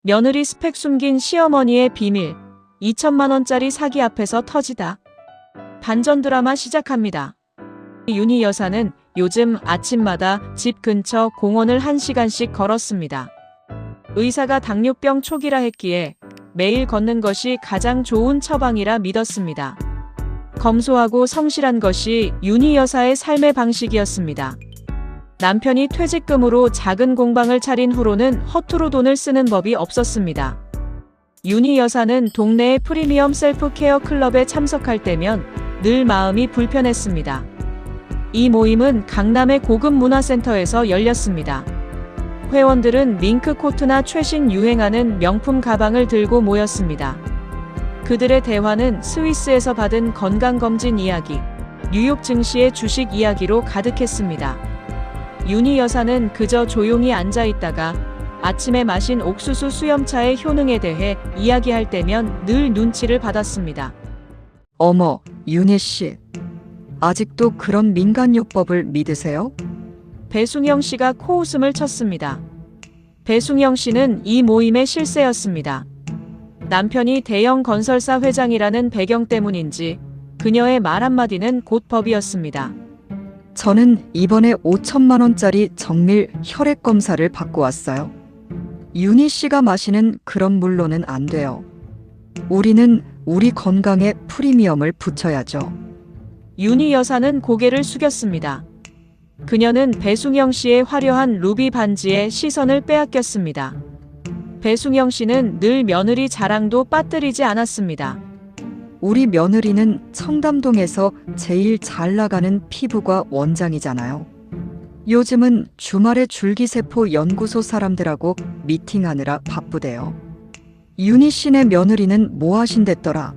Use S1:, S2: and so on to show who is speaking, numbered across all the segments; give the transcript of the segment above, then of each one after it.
S1: 며느리 스펙 숨긴 시어머니의 비밀. 2천만 원짜리 사기 앞에서 터지다. 반전 드라마 시작합니다. 윤희 여사는 요즘 아침마다 집 근처 공원을 1시간씩 걸었습니다. 의사가 당뇨병 초기라 했기에 매일 걷는 것이 가장 좋은 처방이라 믿었습니다. 검소하고 성실한 것이 윤희 여사의 삶의 방식이었습니다. 남편이 퇴직금으로 작은 공방을 차린 후로는 허투루 돈을 쓰는 법이 없었습니다. 윤희 여사는 동네의 프리미엄 셀프케어 클럽에 참석할 때면 늘 마음이 불편했습니다. 이 모임은 강남의 고급 문화센터에서 열렸습니다. 회원들은 밍크 코트나 최신 유행하는 명품 가방을 들고 모였습니다. 그들의 대화는 스위스에서 받은 건강검진 이야기, 뉴욕 증시의 주식 이야기로 가득했습니다. 윤희 여사는 그저 조용히 앉아 있다가 아침에 마신 옥수수 수염차의 효능에 대해 이야기할 때면 늘 눈치를 받았습니다.
S2: 어머, 윤희 씨. 아직도 그런 민간요법을 믿으세요?
S1: 배숭영 씨가 코웃음을 쳤습니다. 배숭영 씨는 이 모임의 실세였습니다. 남편이 대형 건설사 회장이라는 배경 때문인지 그녀의 말 한마디는 곧 법이었습니다.
S2: 저는 이번에 5천만 원짜리 정밀 혈액 검사를 받고 왔어요. 윤희 씨가 마시는 그런 물로는 안 돼요. 우리는 우리 건강에 프리미엄을 붙여야죠.
S1: 윤희 여사는 고개를 숙였습니다. 그녀는 배숭영 씨의 화려한 루비 반지에 시선을 빼앗겼습니다. 배숭영 씨는 늘 며느리 자랑도 빠뜨리지 않았습니다.
S2: 우리 며느리는 청담동에서 제일 잘 나가는 피부과 원장이잖아요. 요즘은 주말에 줄기세포 연구소 사람들하고 미팅하느라 바쁘대요. 윤희 씨네 며느리는 뭐 하신댔더라?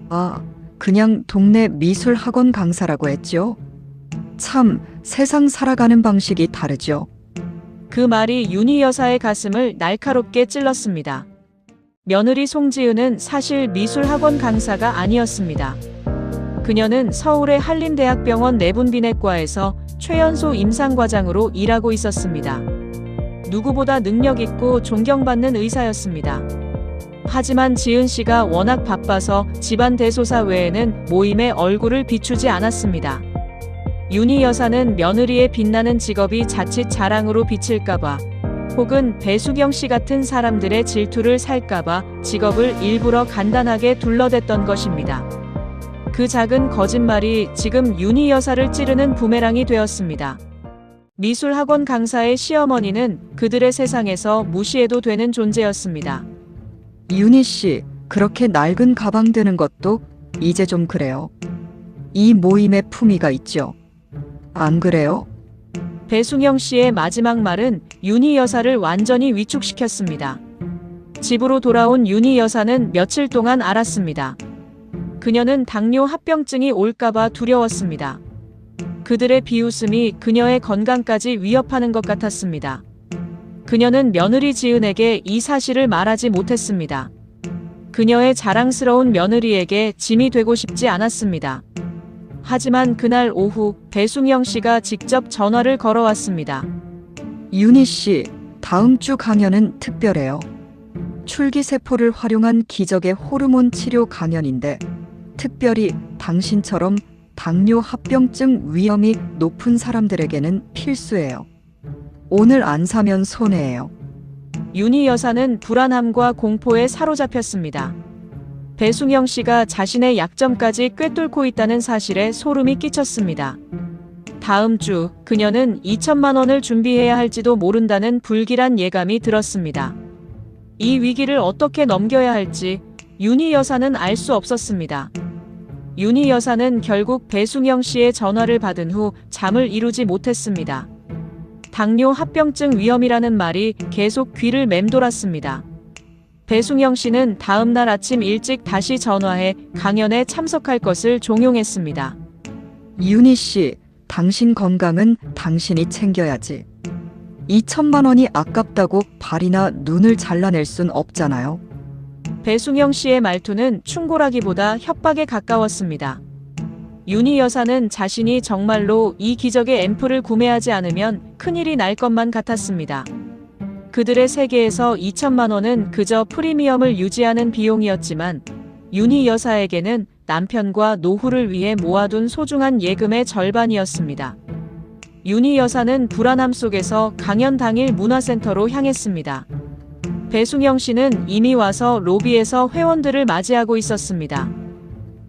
S2: 아, 그냥 동네 미술학원 강사라고 했죠. 참, 세상 살아가는 방식이 다르죠.
S1: 그 말이 윤희 여사의 가슴을 날카롭게 찔렀습니다. 며느리 송지은은 사실 미술학원 강사가 아니었습니다. 그녀는 서울의 한림대학병원 내분비내과에서 최연소 임상과장으로 일하고 있었습니다. 누구보다 능력 있고 존경받는 의사였습니다. 하지만 지은 씨가 워낙 바빠서 집안 대소사 외에는 모임에 얼굴을 비추지 않았습니다. 윤희 여사는 며느리의 빛나는 직업이 자칫 자랑으로 비칠까봐 혹은 배수경 씨 같은 사람들의 질투를 살까봐 직업을 일부러 간단하게 둘러댔던 것입니다. 그 작은 거짓말이 지금 윤희 여사를 찌르는 부메랑이 되었습니다. 미술학원 강사의 시어머니는 그들의 세상에서 무시해도 되는 존재였습니다.
S2: 윤희 씨, 그렇게 낡은 가방 드는 것도 이제 좀 그래요. 이 모임에 품위가 있죠. 안 그래요?
S1: 배숭영 씨의 마지막 말은 윤희 여사를 완전히 위축시켰습니다. 집으로 돌아온 윤희 여사는 며칠 동안 앓았습니다. 그녀는 당뇨 합병증이 올까봐 두려웠습니다. 그들의 비웃음이 그녀의 건강까지 위협하는 것 같았습니다. 그녀는 며느리 지은에게 이 사실을 말하지 못했습니다. 그녀의 자랑스러운 며느리에게 짐이 되고 싶지 않았습니다. 하지만 그날 오후 배숭영 씨가 직접 전화를 걸어왔습니다.
S2: 윤희 씨, 다음 주 강연은 특별해요. 출기세포를 활용한 기적의 호르몬 치료 강연인데 특별히 당신처럼 당뇨 합병증 위험이 높은 사람들에게는 필수예요. 오늘 안 사면 손해예요.
S1: 윤희 여사는 불안함과 공포에 사로잡혔습니다. 배숭영 씨가 자신의 약점까지 꿰뚫고 있다는 사실에 소름이 끼쳤습니다. 다음 주 그녀는 2천만 원을 준비해야 할지도 모른다는 불길한 예감이 들었습니다. 이 위기를 어떻게 넘겨야 할지 윤희 여사는 알 수 없었습니다. 윤희 여사는 결국 배숭영 씨의 전화를 받은 후 잠을 이루지 못했습니다. 당뇨 합병증 위험이라는 말이 계속 귀를 맴돌았습니다. 배숭영 씨는 다음 날 아침 일찍 다시 전화해 강연에 참석할 것을 종용했습니다.
S2: 윤희 씨, 당신 건강은 당신이 챙겨야지. 2천만 원이 아깝다고 발이나 눈을 잘라낼 순 없잖아요.
S1: 배숭영 씨의 말투는 충고라기보다 협박에 가까웠습니다. 윤희 여사는 자신이 정말로 이 기적의 앰플을 구매하지 않으면 큰일이 날 것만 같았습니다. 그들의 세계에서 2천만 원은 그저 프리미엄을 유지하는 비용이었지만 윤희 여사에게는 남편과 노후를 위해 모아둔 소중한 예금의 절반이었습니다. 윤희 여사는 불안함 속에서 강연 당일 문화센터로 향했습니다. 배순영 씨는 이미 와서 로비에서 회원들을 맞이하고 있었습니다.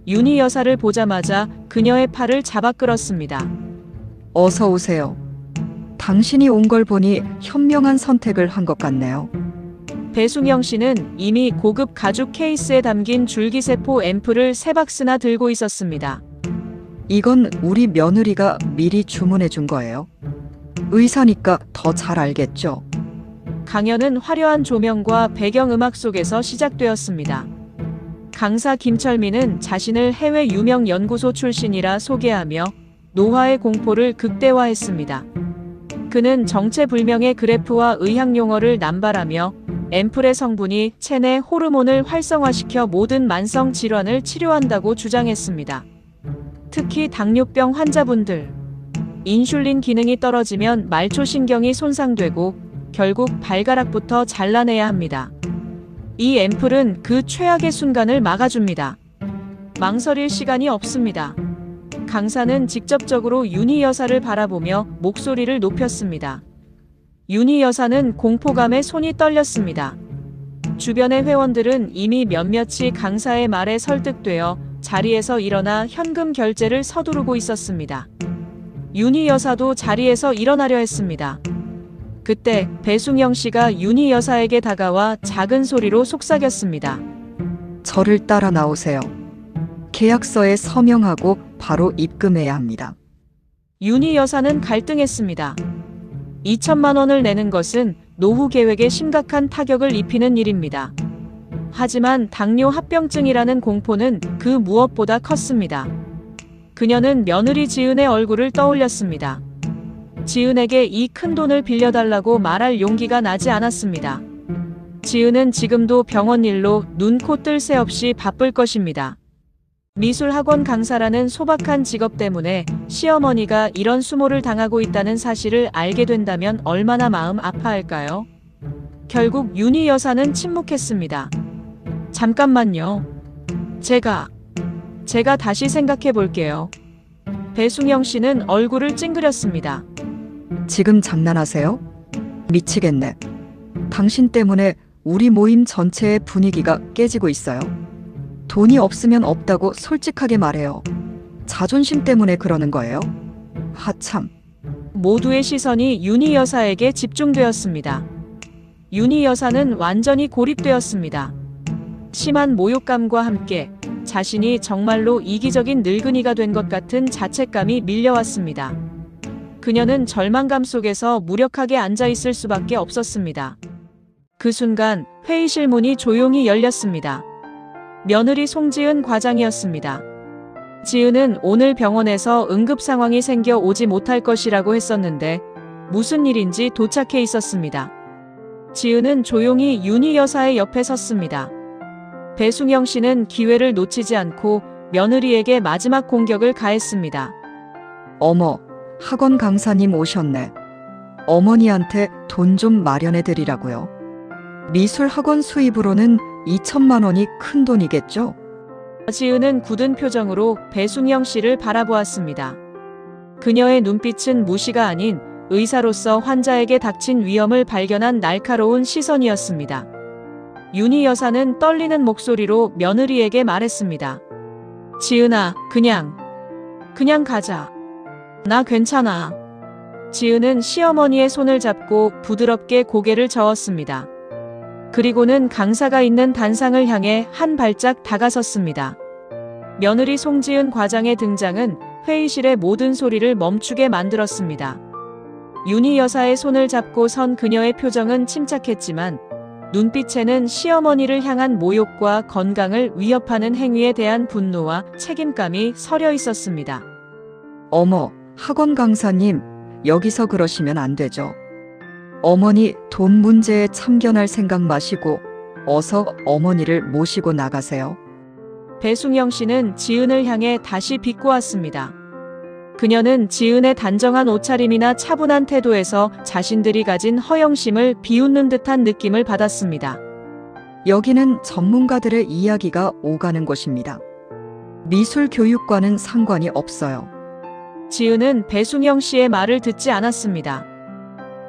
S1: 윤희 여사를 보자마자 그녀의 팔을 잡아 끌었습니다.
S2: 어서 오세요. 당신이 온 걸 보니 현명한 선택을 한 것 같네요.
S1: 배순영 씨는 이미 고급 가죽 케이스에 담긴 줄기세포 앰플을 3박스나 들고 있었습니다.
S2: 이건 우리 며느리가 미리 주문해 준 거예요. 의사니까 더 잘 알겠죠.
S1: 강연은 화려한 조명과 배경음악 속에서 시작되었습니다. 강사 김철민은 자신을 해외 유명 연구소 출신이라 소개하며 노화의 공포를 극대화했습니다. 그는 정체불명의 그래프와 의학 용어를 남발하며 앰플의 성분이 체내 호르몬을 활성화시켜 모든 만성 질환을 치료한다고 주장했습니다. 특히 당뇨병 환자분들, 인슐린 기능이 떨어지면 말초신경이 손상되고 결국 발가락부터 잘라내야 합니다. 이 앰플은 그 최악의 순간을 막아줍니다. 망설일 시간이 없습니다. 강사는 직접적으로 윤희 여사를 바라보며 목소리를 높였습니다. 윤희 여사는 공포감에 손이 떨렸습니다. 주변의 회원들은 이미 몇몇이 강사의 말에 설득되어 자리에서 일어나 현금 결제를 서두르고 있었습니다. 윤희 여사도 자리에서 일어나려 했습니다. 그때 배순영 씨가 윤희 여사에게 다가와 작은 소리로 속삭였습니다.
S2: 저를 따라 나오세요. 계약서에 서명하고 바로 입금해야 합니다.
S1: 윤희 여사는 갈등했습니다. 2천만 원을 내는 것은 노후 계획에 심각한 타격을 입히는 일입니다. 하지만 당뇨 합병증이라는 공포는 그 무엇보다 컸습니다. 그녀는 며느리 지은의 얼굴을 떠올렸습니다. 지은에게 이 큰 돈을 빌려달라고 말할 용기가 나지 않았습니다. 지은은 지금도 병원 일로 눈, 코, 뜰 새 없이 바쁠 것입니다. 미술학원 강사라는 소박한 직업 때문에 시어머니가 이런 수모를 당하고 있다는 사실을 알게 된다면 얼마나 마음 아파할까요? 결국 윤희 여사는 침묵했습니다. 잠깐만요. 제가 다시 생각해 볼게요. 배순영 씨는 얼굴을 찡그렸습니다.
S2: 지금 장난하세요? 미치겠네. 당신 때문에 우리 모임 전체의 분위기가 깨지고 있어요. 돈이 없으면 없다고 솔직하게 말해요. 자존심 때문에 그러는 거예요? 하참.
S1: 모두의 시선이 윤희 여사에게 집중되었습니다. 윤희 여사는 완전히 고립되었습니다. 심한 모욕감과 함께 자신이 정말로 이기적인 늙은이가 된 것 같은 자책감이 밀려왔습니다. 그녀는 절망감 속에서 무력하게 앉아있을 수밖에 없었습니다. 그 순간 회의실 문이 조용히 열렸습니다. 며느리 송지은 과장이었습니다. 지은은 오늘 병원에서 응급 상황이 생겨 오지 못할 것이라고 했었는데 무슨 일인지 도착해 있었습니다. 지은은 조용히 윤희 여사의 옆에 섰습니다. 배순영 씨는 기회를 놓치지 않고 며느리에게 마지막 공격을 가했습니다.
S2: 어머, 학원 강사님 오셨네. 어머니한테 돈 좀 마련해 드리라고요. 미술 학원 수입으로는 2천만 원이 큰 돈이겠죠?
S1: 지은은 굳은 표정으로 배순영 씨를 바라보았습니다. 그녀의 눈빛은 무시가 아닌 의사로서 환자에게 닥친 위험을 발견한 날카로운 시선이었습니다. 윤희 여사는 떨리는 목소리로 며느리에게 말했습니다. 지은아, 그냥 가자. 나 괜찮아. 지은은 시어머니의 손을 잡고 부드럽게 고개를 저었습니다. 그리고는 강사가 있는 단상을 향해 한 발짝 다가섰습니다. 며느리 송지은 과장의 등장은 회의실의 모든 소리를 멈추게 만들었습니다. 윤희 여사의 손을 잡고 선 그녀의 표정은 침착했지만 눈빛에는 시어머니를 향한 모욕과 건강을 위협하는 행위에 대한 분노와 책임감이 서려 있었습니다.
S2: 어머, 학원 강사님, 여기서 그러시면 안 되죠. 어머니 돈 문제에 참견할 생각 마시고 어서 어머니를 모시고 나가세요.
S1: 배순영 씨는 지은을 향해 다시 비꼬았습니다. 그녀는 지은의 단정한 옷차림이나 차분한 태도에서 자신들이 가진 허영심을 비웃는 듯한 느낌을 받았습니다.
S2: 여기는 전문가들의 이야기가 오가는 곳입니다. 미술 교육과는 상관이 없어요.
S1: 지은은 배순영 씨의 말을 듣지 않았습니다.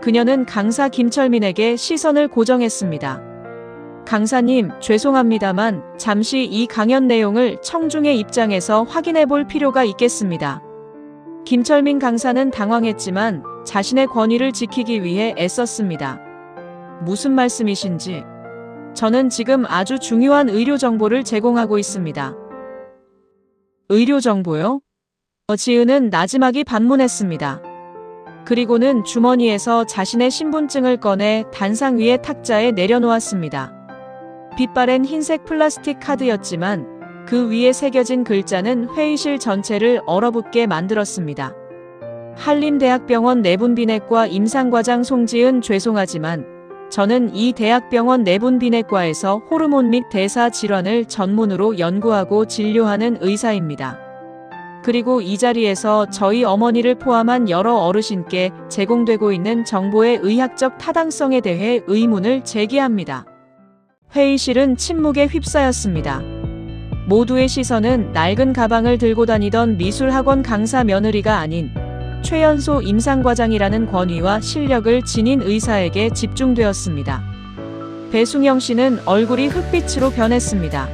S1: 그녀는 강사 김철민에게 시선을 고정했습니다. 강사님, 죄송합니다만 잠시 이 강연 내용을 청중의 입장에서 확인해 볼 필요가 있겠습니다. 김철민 강사는 당황했지만 자신의 권위를 지키기 위해 애썼습니다. 무슨 말씀이신지? 저는 지금 아주 중요한 의료 정보를 제공하고 있습니다. 의료 정보요? 지은은 나지막이 반문했습니다. 그리고는 주머니에서 자신의 신분증을 꺼내 단상 위의 탁자에 내려놓았습니다. 빛바랜 흰색 플라스틱 카드였지만 그 위에 새겨진 글자는 회의실 전체를 얼어붙게 만들었습니다. 한림대학병원 내분비내과 임상과장 송지은, 죄송하지만 저는 이 대학병원 내분비내과에서 호르몬 및 대사 질환을 전문으로 연구하고 진료하는 의사입니다. 그리고 이 자리에서 저희 어머니를 포함한 여러 어르신께 제공되고 있는 정보의 의학적 타당성에 대해 의문을 제기합니다. 회의실은 침묵에 휩싸였습니다. 모두의 시선은 낡은 가방을 들고 다니던 미술학원 강사 며느리가 아닌 최연소 임상과장이라는 권위와 실력을 지닌 의사에게 집중되었습니다. 배순영 씨는 얼굴이 흑빛으로 변했습니다.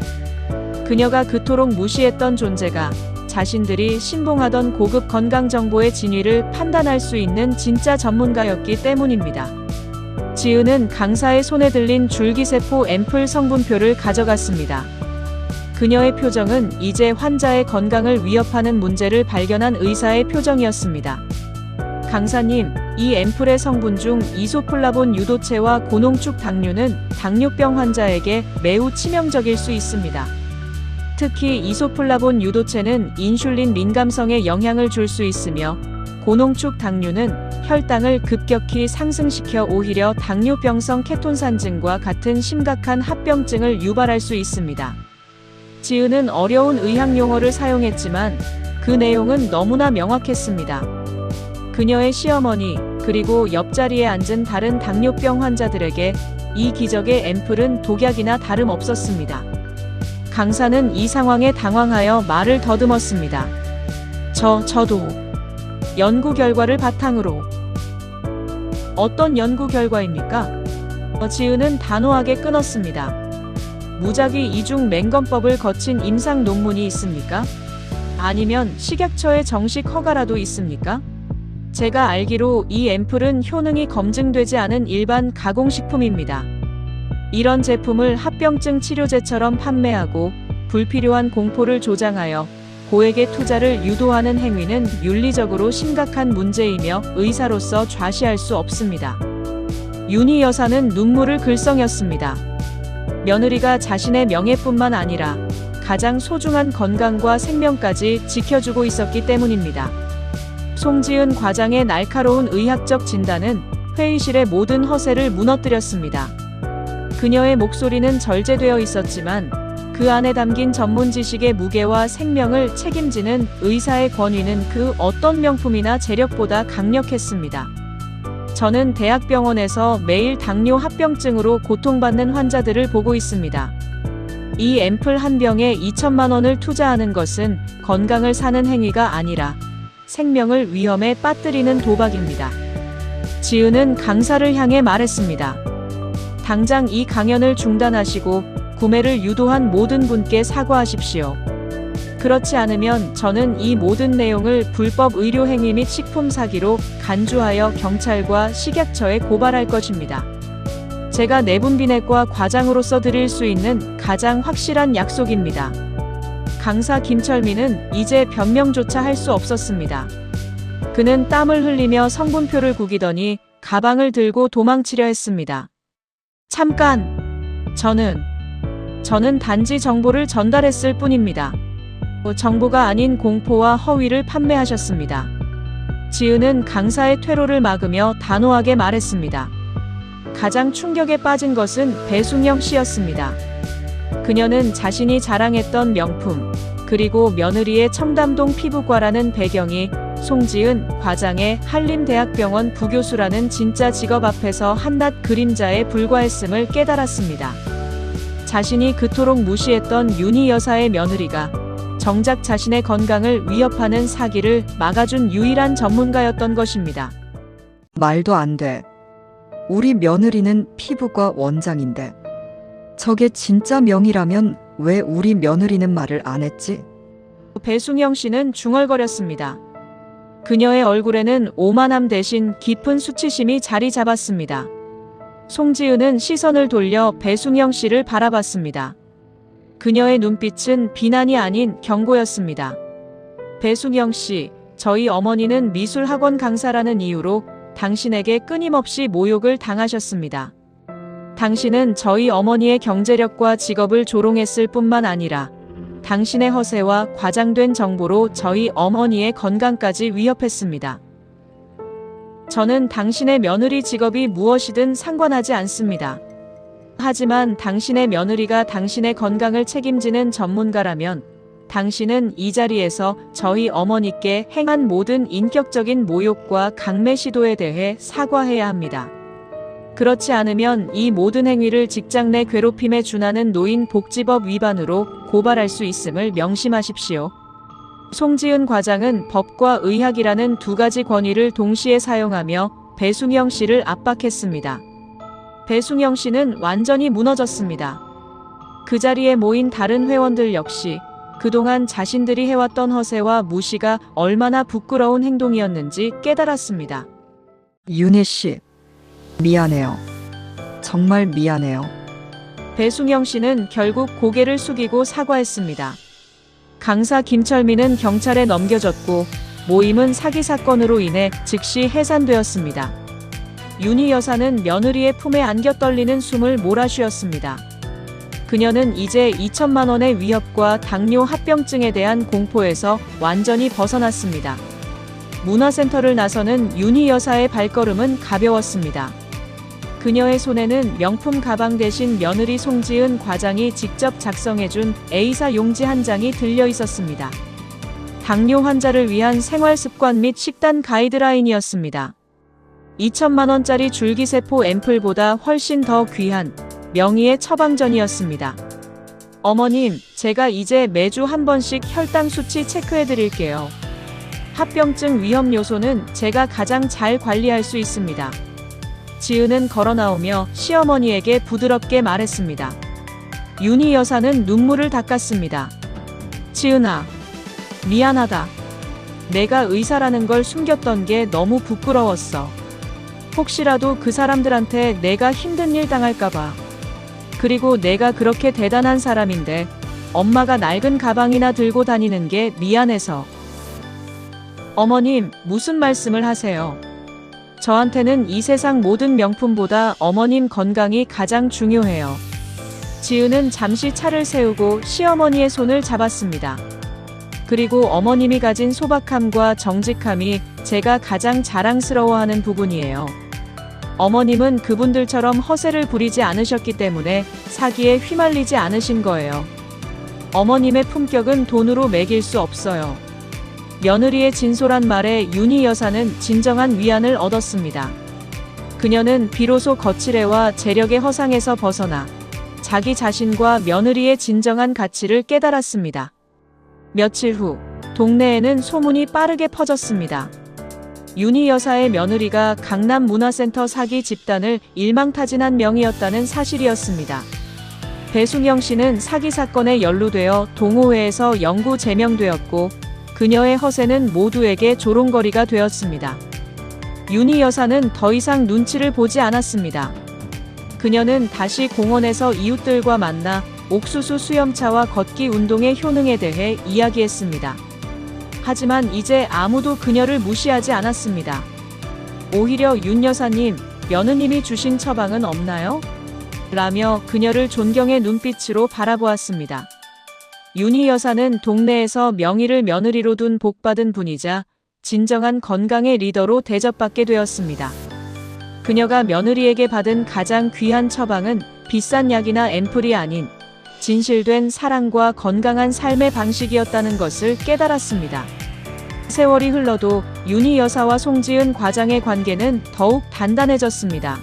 S1: 그녀가 그토록 무시했던 존재가 자신들이 신봉하던 고급 건강정보의 진위를 판단할 수 있는 진짜 전문가였기 때문입니다. 지은은 강사의 손에 들린 줄기세포 앰플 성분표를 가져갔습니다. 그녀의 표정은 이제 환자의 건강을 위협하는 문제를 발견한 의사의 표정이었습니다. 강사님, 이 앰플의 성분 중 이소플라본 유도체와 고농축 당류는 당뇨병 환자에게 매우 치명적일 수 있습니다. 특히 이소플라본 유도체는 인슐린 민감성에 영향을 줄 수 있으며 고농축 당류는 혈당을 급격히 상승시켜 오히려 당뇨병성 케톤산증과 같은 심각한 합병증을 유발할 수 있습니다. 지은은 어려운 의학 용어를 사용했지만 그 내용은 너무나 명확했습니다. 그녀의 시어머니 그리고 옆자리에 앉은 다른 당뇨병 환자들에게 이 기적의 앰플은 독약이나 다름없었습니다. 강사는 이 상황에 당황하여 말을 더듬었습니다. 저도 연구 결과를 바탕으로. 어떤 연구 결과입니까? 지은은 단호하게 끊었습니다. 무작위 이중 맹검법을 거친 임상 논문이 있습니까? 아니면 식약처의 정식 허가라도 있습니까? 제가 알기로 이 앰플은 효능이 검증되지 않은 일반 가공식품입니다. 이런 제품을 합병증 치료제처럼 판매하고 불필요한 공포를 조장하여 고액의 투자를 유도하는 행위는 윤리적으로 심각한 문제이며 의사로서 좌시할 수 없습니다. 윤희 여사는 눈물을 글썽였습니다. 며느리가 자신의 명예뿐만 아니라 가장 소중한 건강과 생명까지 지켜주고 있었기 때문입니다. 송지은 과장의 날카로운 의학적 진단은 회의실의 모든 허세를 무너뜨렸습니다. 그녀의 목소리는 절제되어 있었지만 그 안에 담긴 전문 지식의 무게와 생명을 책임지는 의사의 권위는 그 어떤 명품이나 재력보다 강력했습니다. 저는 대학병원에서 매일 당뇨 합병증으로 고통받는 환자들을 보고 있습니다. 이 앰플 한 병에 2천만 원을 투자하는 것은 건강을 사는 행위가 아니라 생명을 위험에 빠뜨리는 도박입니다. 지은은 강사를 향해 말했습니다. 당장 이 강연을 중단하시고 구매를 유도한 모든 분께 사과하십시오. 그렇지 않으면 저는 이 모든 내용을 불법 의료 행위 및 식품 사기로 간주하여 경찰과 식약처에 고발할 것입니다. 제가 내분비내과 과장으로서 드릴 수 있는 가장 확실한 약속입니다. 강사 김철민은 이제 변명조차 할 수 없었습니다. 그는 땀을 흘리며 성분표를 구기더니 가방을 들고 도망치려 했습니다. 잠깐! 저는 단지 정보를 전달했을 뿐입니다. 정보가 아닌 공포와 허위를 판매하셨습니다. 지은은 강사의 퇴로를 막으며 단호하게 말했습니다. 가장 충격에 빠진 것은 배순영 씨였습니다. 그녀는 자신이 자랑했던 명품, 그리고 며느리의 청담동 피부과라는 배경이 송지은 과장의 한림대학병원 부교수라는 진짜 직업 앞에서 한낱 그림자에 불과했음을 깨달았습니다. 자신이 그토록 무시했던 윤희 여사의 며느리가 정작 자신의 건강을 위협하는 사기를 막아준 유일한 전문가였던 것입니다.
S2: 말도 안 돼. 우리 며느리는 피부과 원장인데. 저게 진짜 명이라면 왜 우리 며느리는 말을 안 했지?
S1: 배숭영 씨는 중얼거렸습니다. 그녀의 얼굴에는 오만함 대신 깊은 수치심이 자리 잡았습니다. 송지은은 시선을 돌려 배숭영 씨를 바라봤습니다. 그녀의 눈빛은 비난이 아닌 경고였습니다. 배숭영 씨, 저희 어머니는 미술학원 강사라는 이유로 당신에게 끊임없이 모욕을 당하셨습니다. 당신은 저희 어머니의 경제력과 직업을 조롱했을 뿐만 아니라 당신의 허세와 과장된 정보로 저희 어머니의 건강까지 위협했습니다. 저는 당신의 며느리 직업이 무엇이든 상관하지 않습니다. 하지만 당신의 며느리가 당신의 건강을 책임지는 전문가라면 당신은 이 자리에서 저희 어머니께 행한 모든 인격적인 모욕과 강매 시도에 대해 사과해야 합니다. 그렇지 않으면 이 모든 행위를 직장 내 괴롭힘에 준하는 노인복지법 위반으로 고발할 수 있음을 명심하십시오. 송지은 과장은 법과 의학이라는 두 가지 권위를 동시에 사용하며 배숭영 씨를 압박했습니다. 배숭영 씨는 완전히 무너졌습니다. 그 자리에 모인 다른 회원들 역시 그동안 자신들이 해왔던 허세와 무시가 얼마나 부끄러운 행동이었는지 깨달았습니다.
S2: 윤희 씨, 미안해요. 정말 미안해요.
S1: 배숭영 씨는 결국 고개를 숙이고 사과했습니다. 강사 김철민은 경찰에 넘겨졌고 모임은 사기 사건으로 인해 즉시 해산되었습니다. 윤희 여사는 며느리의 품에 안겨 떨리는 숨을 몰아쉬었습니다. 그녀는 이제 2천만 원의 위협과 당뇨 합병증에 대한 공포에서 완전히 벗어났습니다. 문화센터를 나서는 윤희 여사의 발걸음은 가벼웠습니다. 그녀의 손에는 명품 가방 대신 며느리 송지은 과장이 직접 작성해준 A사 용지 한 장이 들려 있었습니다. 당뇨 환자를 위한 생활습관 및 식단 가이드라인이었습니다. 2천만 원짜리 줄기세포 앰플보다 훨씬 더 귀한 명의의 처방전이었습니다. 어머님, 제가 이제 매주 한 번씩 혈당 수치 체크해 드릴게요. 합병증 위험 요소는 제가 가장 잘 관리할 수 있습니다. 지은은 걸어나오며 시어머니에게 부드럽게 말했습니다. 윤희 여사는 눈물을 닦았습니다. 지은아, 미안하다. 내가 의사라는 걸 숨겼던 게 너무 부끄러웠어. 혹시라도 그 사람들한테 내가 힘든 일 당할까봐. 그리고 내가 그렇게 대단한 사람인데 엄마가 낡은 가방이나 들고 다니는 게 미안해서. 어머님, 무슨 말씀을 하세요? 저한테는 이 세상 모든 명품보다 어머님 건강이 가장 중요해요. 지은은 잠시 차를 세우고 시어머니의 손을 잡았습니다. 그리고 어머님이 가진 소박함과 정직함이 제가 가장 자랑스러워하는 부분이에요. 어머님은 그분들처럼 허세를 부리지 않으셨기 때문에 사기에 휘말리지 않으신 거예요. 어머님의 품격은 돈으로 매길 수 없어요. 며느리의 진솔한 말에 윤희 여사는 진정한 위안을 얻었습니다. 그녀는 비로소 거칠애와 재력의 허상에서 벗어나 자기 자신과 며느리의 진정한 가치를 깨달았습니다. 며칠 후 동네에는 소문이 빠르게 퍼졌습니다. 윤희 여사의 며느리가 강남 문화센터 사기 집단을 일망타진한 명이었다는 사실이었습니다. 배숭영 씨는 사기 사건에 연루되어 동호회에서 영구 제명되었고 그녀의 허세는 모두에게 조롱거리가 되었습니다. 윤희 여사는 더 이상 눈치를 보지 않았습니다. 그녀는 다시 공원에서 이웃들과 만나 옥수수 수염차와 걷기 운동의 효능에 대해 이야기했습니다. 하지만 이제 아무도 그녀를 무시하지 않았습니다. 오히려 윤 여사님, 며느님이 주신 처방은 없나요? 라며 그녀를 존경의 눈빛으로 바라보았습니다. 윤희 여사는 동네에서 명의를 며느리로 둔 복받은 분이자 진정한 건강의 리더로 대접받게 되었습니다. 그녀가 며느리에게 받은 가장 귀한 처방은 비싼 약이나 앰플이 아닌 진실된 사랑과 건강한 삶의 방식이었다는 것을 깨달았습니다. 세월이 흘러도 윤희 여사와 송지은 과장의 관계는 더욱 단단해졌습니다.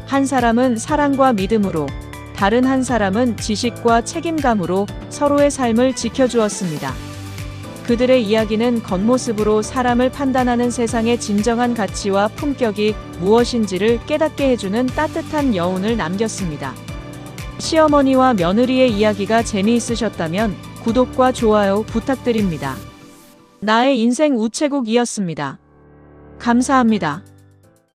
S1: 한 사람은 사랑과 믿음으로, 다른 한 사람은 지식과 책임감으로 서로의 삶을 지켜주었습니다. 그들의 이야기는 겉모습으로 사람을 판단하는 세상의 진정한 가치와 품격이 무엇인지를 깨닫게 해주는 따뜻한 여운을 남겼습니다. 시어머니와 며느리의 이야기가 재미있으셨다면 구독과 좋아요 부탁드립니다. 나의 인생 우체국이었습니다. 감사합니다.